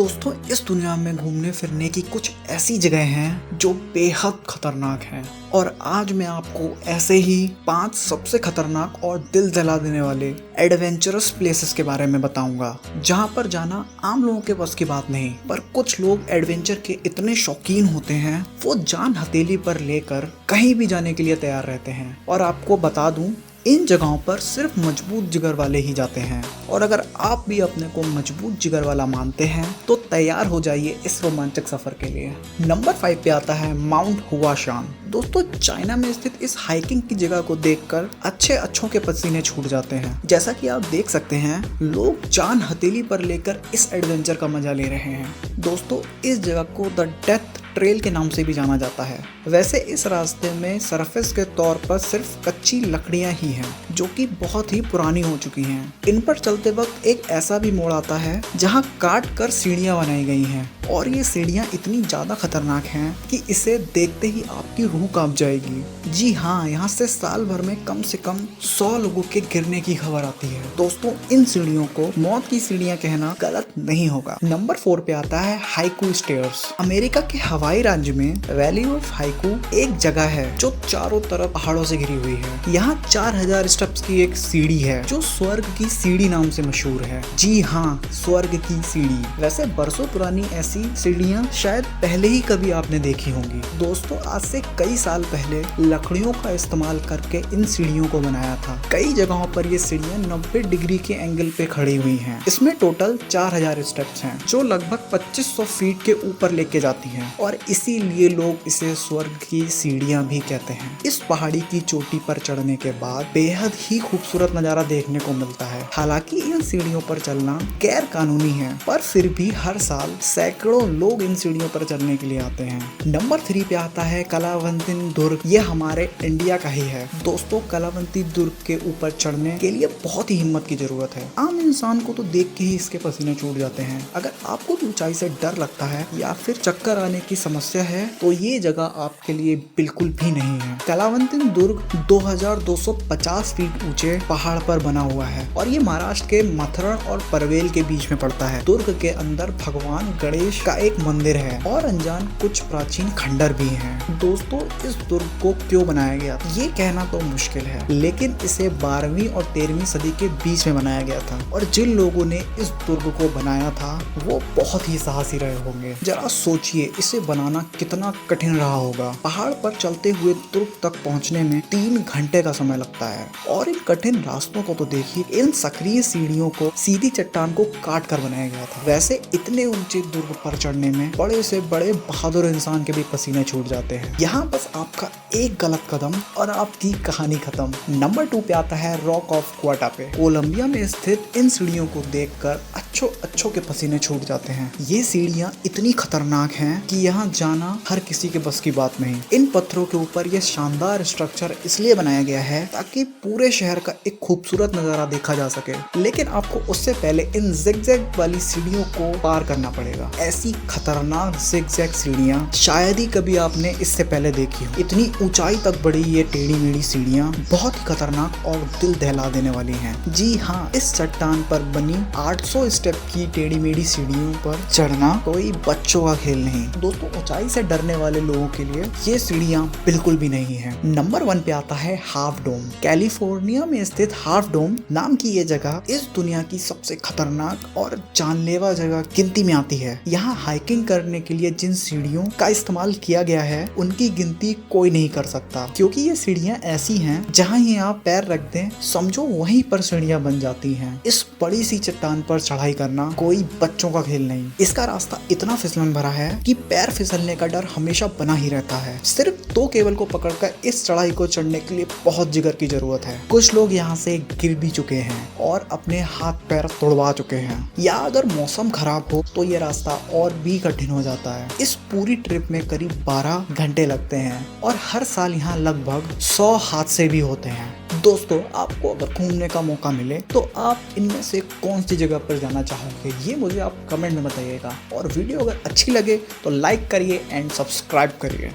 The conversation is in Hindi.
दोस्तों, इस दुनिया में घूमने फिरने की कुछ ऐसी जगह हैं जो बेहद खतरनाक हैं और आज मैं आपको ऐसे ही 5 सबसे खतरनाक और दिल दहला देने वाले एडवेंचरस प्लेसेस के बारे में बताऊंगा, जहां पर जाना आम लोगों के बस की बात नहीं। पर कुछ लोग एडवेंचर के इतने शौकीन होते हैं, वो जान हथेली पर लेकर कहीं भी जाने के लिए तैयार रहते हैं। और आपको बता दूं, इन जगहों पर सिर्फ मजबूत जिगर वाले ही जाते हैं। और अगर आप भी अपने को मजबूत जिगर वाला मानते हैं तो तैयार हो जाइए इस रोमांचक सफर के लिए। नंबर 5 पे आता है माउंट हुआशान। दोस्तों, चाइना में स्थित इस हाइकिंग की जगह को देखकर अच्छों के पसीने छूट जाते हैं। जैसा कि आप देख सकते हैं, लोग जान हथेली पर लेकर इस एडवेंचर का मजा ले रहे हैं। दोस्तों, इस जगह को द डेथ ट्रेल के नाम से भी जाना जाता है। वैसे इस रास्ते में सरफेस के तौर पर सिर्फ कच्ची लकड़ियां ही हैं, जो कि बहुत ही पुरानी हो चुकी हैं। इन पर चलते वक्त एक ऐसा भी मोड़ आता है जहां काट कर सीढ़ियां बनाई गई हैं, और ये सीढ़ियां इतनी ज्यादा खतरनाक हैं कि इसे देखते ही आपकी रूह कांप जाएगी। जी हाँ, यहाँ से साल भर में कम से कम 100 लोगों के गिरने की खबर आती है। दोस्तों, इन सीढ़ियों को मौत की सीढ़ियां कहना गलत नहीं होगा। नंबर 4 पे आता है हाइकू स्टेयर्स। अमेरिका के हवाई राज्य में वैली ऑफ हाइकू एक जगह है जो चारों तरफ पहाड़ों से घिरी हुई है। यहाँ 4000 स्टेप्स की एक सीढ़ी है जो स्वर्ग की सीढ़ी नाम से मशहूर है। जी हाँ, स्वर्ग की सीढ़ी। वैसे बरसों पुरानी ऐसी सीढ़ियाँ शायद पहले ही कभी आपने देखी होंगी। दोस्तों, आज से कई साल पहले लकड़ियों का इस्तेमाल करके इन सीढ़ियों को बनाया था। कई जगहों पर ये सीढ़ियाँ 90 डिग्री के एंगल पे खड़ी हुई हैं। इसमें टोटल 4000 स्टेप्स हैं जो लगभग 2500 फीट के ऊपर लेके जाती हैं, और इसीलिए लोग इसे स्वर्ग की सीढ़ियां भी कहते हैं। इस पहाड़ी की चोटी पर चढ़ने के बाद बेहद ही खूबसूरत नजारा देखने को मिलता है। हालांकि इन सीढ़ियों पर चलना गैर कानूनी है, पर फिर भी हर साल सैकड़ों लोग इन सीढ़ियों पर चलने के लिए आते हैं। नंबर 3 पे आता है कलावंती दुर्ग। ये हमारे इंडिया का ही है। दोस्तों, कलावंती दुर्ग के ऊपर चढ़ने के लिए बहुत ही हिम्मत की जरूरत है। आम इंसान को तो देख के ही इसके पसीने छूट जाते हैं। अगर आपको ऊंचाई से डर लगता है या फिर चक्कर आने की समस्या है तो ये जगह आपके लिए बिल्कुल भी नहीं है। कलावंती दुर्ग 2250 फीट ऊंचे पहाड़ पर बना हुआ है और ये महाराष्ट्र के मथुरा और पनवेल के बीच में पड़ता है। दुर्ग के अंदर भगवान गणेश का एक मंदिर है और अनजान कुछ प्राचीन खंडर भी हैं। दोस्तों, इस दुर्ग को क्यों बनाया गया ये कहना तो मुश्किल है, लेकिन इसे 12वीं और 13वीं सदी के बीच में बनाया गया था, और जिन लोगों ने इस दुर्ग को बनाया था वो बहुत ही साहसी रहे होंगे। जरा सोचिए, इसे बनाना कितना कठिन रहा होगा। पहाड़ पर चलते हुए दुर्ग तक पहुंचने में 3 घंटे का समय लगता है, और इन कठिन रास्तों को तो देखिए। इन सक्रिय सीढ़ियों को सीधी चट्टान को काट कर बनाया गया था। वैसे इतने ऊंचे दुर्ग पर चढ़ने में बड़े से बड़े बहादुर इंसान के भी पसीने छूट जाते हैं। यहाँ बस आपका एक गलत कदम और आपकी कहानी खत्म। नंबर 2 पे आता है रॉक ऑफ क्वाटापे। कोलंबिया में स्थित इन सीढ़ियों को देखकर अच्छों के पसीने छूट जाते हैं। ये सीढ़ियाँ इतनी खतरनाक हैं कि यहाँ जाना हर किसी के बस की बात नहीं। इन पत्थरों के ऊपर यह शानदार स्ट्रक्चर इसलिए बनाया गया है ताकि पूरे शहर का एक खूबसूरत नजारा देखा जा सके, लेकिन आपको उससे पहले इन जिगजैग वाली सीढ़ियों को पार करना पड़ेगा। ऐसी खतरनाक जिगजैग सीढ़ियाँ शायद ही कभी आपने इससे पहले देखी हो। इतनी ऊंचाई तक बढ़ी ये टेढ़ी मेढ़ी सीढ़ियाँ बहुत ही खतरनाक और दिल दहला देने वाली हैं। जी हाँ, इस चट्टान पर बनी 800 स्टेप की टेढ़ी मेढ़ी सीढ़ियों पर चढ़ना कोई बच्चों का खेल नहीं। दोस्तों, ऊंचाई से डरने वाले लोगों के लिए ये सीढ़ियाँ बिल्कुल भी नहीं है। नंबर 1 पे आता है हाफ डोम। कैलिफोर्निया में स्थित हाफ डोम नाम की ये जगह इस दुनिया की सबसे खतरनाक और जानलेवा जगह गिनती में आती है। यहाँ हाइकिंग करने के लिए जिन सीढ़ियों का इस्तेमाल किया गया है उनकी गिनती कोई नहीं कर सकता, क्योंकि ये सीढ़ियाँ ऐसी हैं जहाँ ही आप पैर रख दें समझो वहीं पर सीढ़ियाँ बन जाती हैं। इस बड़ी सी चट्टान पर चढ़ाई करना कोई बच्चों का खेल नहीं। इसका रास्ता इतना फिसलन भरा है कि पैर फिसलने का डर हमेशा बना ही रहता है। सिर्फ 2 केबल को पकड़कर इस चढ़ाई को चढ़ने के लिए बहुत जिगर की जरूरत है। कुछ लोग यहाँ से गिर भी चुके हैं और अपने हाथ पैर तोड़वा चुके हैं, या अगर मौसम खराब हो तो ये रास्ता और भी कठिन हो जाता है। इस पूरी ट्रिप में करीब 12 घंटे लगते हैं और हर साल यहाँ लगभग 100 हादसे भी होते हैं। दोस्तों, आपको अगर घूमने का मौका मिले तो आप इनमें से कौन सी जगह पर जाना चाहोगे ये मुझे आप कमेंट में बताइएगा, और वीडियो अगर अच्छी लगे तो लाइक करिए एंड सब्सक्राइब करिए।